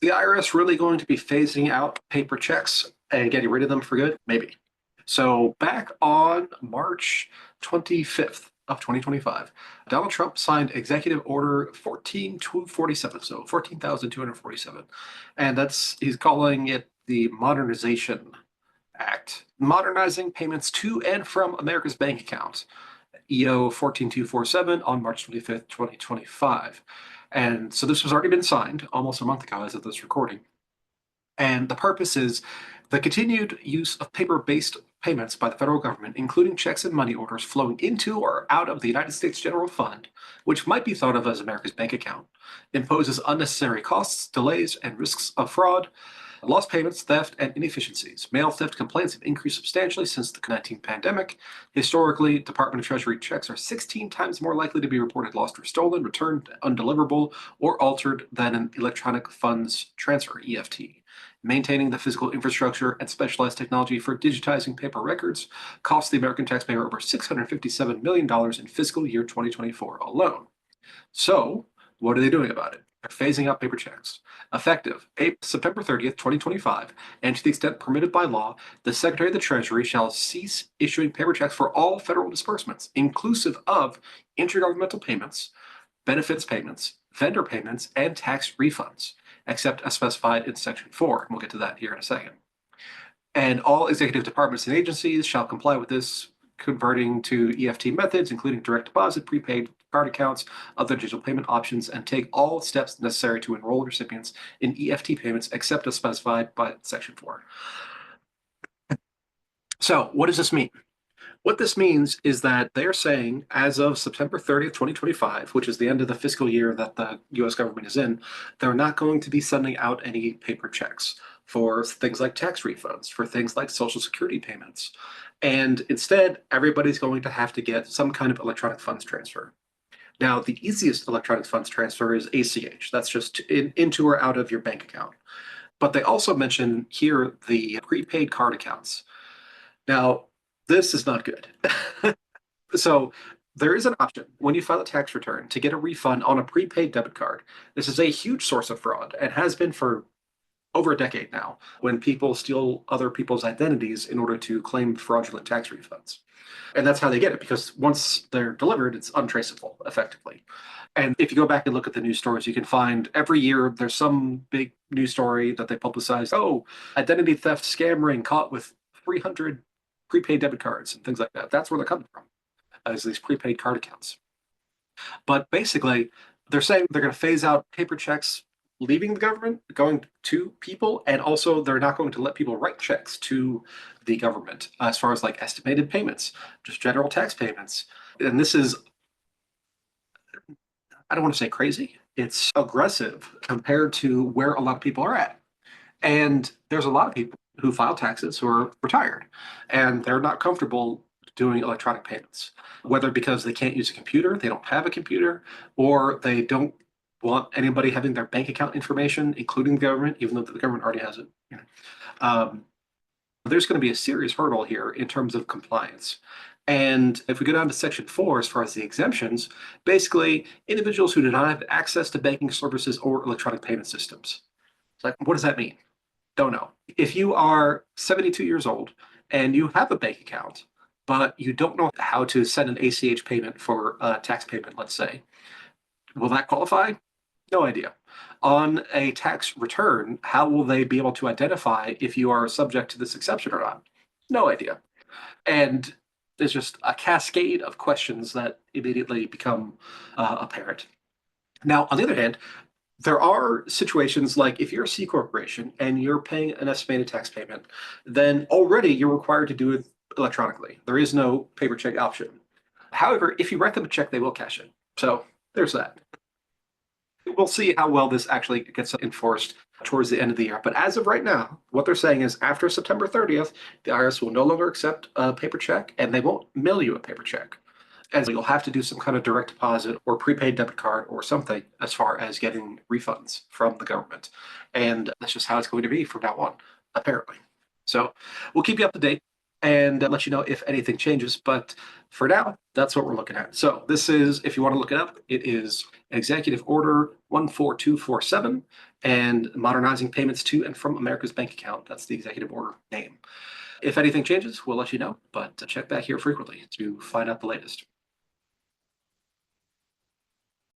The IRS really going to be phasing out paper checks and getting rid of them for good? Maybe. So back on March 25th of 2025, Donald Trump signed Executive Order 14247, so 14,247. And he's calling it the Modernization Act, modernizing payments to and from America's bank account. EO 14247 on March 25th, 2025. And so this has already been signed almost a month ago as of this recording. And the purpose is the continued use of paper-based payments by the federal government, including checks and money orders flowing into or out of the United States General Fund, which might be thought of as America's bank account, imposes unnecessary costs, delays, and risks of fraud, lost payments, theft, and inefficiencies. Mail theft complaints have increased substantially since the COVID-19 pandemic. Historically, Department of Treasury checks are 16 times more likely to be reported lost or stolen, returned undeliverable, or altered than an electronic funds transfer, EFT. Maintaining the physical infrastructure and specialized technology for digitizing paper records cost the American taxpayer over $657 million in fiscal year 2024 alone. So, what are they doing about it? They're phasing out paper checks. Effective September 30th, 2025, and to the extent permitted by law, the Secretary of the Treasury shall cease issuing paper checks for all federal disbursements, inclusive of intergovernmental payments, benefits payments, vendor payments, and tax refunds, except as specified in Section 4. And we'll get to that here in a second. And all executive departments and agencies shall comply with this, converting to EFT methods, including direct deposit, prepaid card accounts, other digital payment options, and take all steps necessary to enroll recipients in EFT payments, except as specified by Section 4. So, what does this mean? What this means is that they're saying, as of September 30th, 2025, which is the end of the fiscal year that the US government is in, they're not going to be sending out any paper checks for things like tax refunds, for things like Social Security payments. And instead, everybody's going to have to get some kind of electronic funds transfer. Now, the easiest electronic funds transfer is ACH. That's just into or out of your bank account. But they also mention here the prepaid card accounts. Now, this is not good. So there is an option when you file a tax return to get a refund on a prepaid debit card. This is a huge source of fraud and has been for over a decade now, when people steal other people's identities in order to claim fraudulent tax refunds. And that's how they get it, because once they're delivered, it's untraceable effectively. And if you go back and look at the news stories, you can find every year there's some big news story that they publicize. Oh, identity theft scam ring caught with 300 prepaid debit cards and things like that. That's where they're coming from, as these prepaid card accounts. But basically, they're saying they're going to phase out paper checks leaving the government, going to people, and also they're not going to let people write checks to the government as far as like estimated payments, just general tax payments. And this is, I don't want to say crazy, it's aggressive compared to where a lot of people are at. And there's a lot of people who file taxes who are retired and they're not comfortable doing electronic payments, whether because they can't use a computer, they don't have a computer, or they don't want anybody having their bank account information, including the government, even though the government already has it. There's going to be a serious hurdle here in terms of compliance. And if we go down to Section 4, as far as the exemptions, basically individuals who do not have access to banking services or electronic payment systems. It's like, what does that mean? Don't know. If you are 72 years old and you have a bank account, but you don't know how to send an ACH payment for a tax payment, let's say, will that qualify? No idea. On a tax return, how will they be able to identify if you are subject to this exception or not? No idea. And there's just a cascade of questions that immediately become apparent. Now, on the other hand, there are situations like if you're a C corporation and you're paying an estimated tax payment, then already you're required to do it electronically. There is no paper check option. However, if you write them a check, they will cash it. So there's that. We'll see how well this actually gets enforced towards the end of the year. But as of right now, what they're saying is after September 30th, the IRS will no longer accept a paper check and they won't mail you a paper check. And you'll have to do some kind of direct deposit or prepaid debit card or something as far as getting refunds from the government. And that's just how it's going to be from now on, apparently. So we'll keep you up to date. and let you know if anything changes. But for now, that's what we're looking at. So this is, if you want to look it up, it is Executive Order 14247 and modernizing payments to and from America's bank account. That's the executive order name. If anything changes, we'll let you know, but check back here frequently to find out the latest.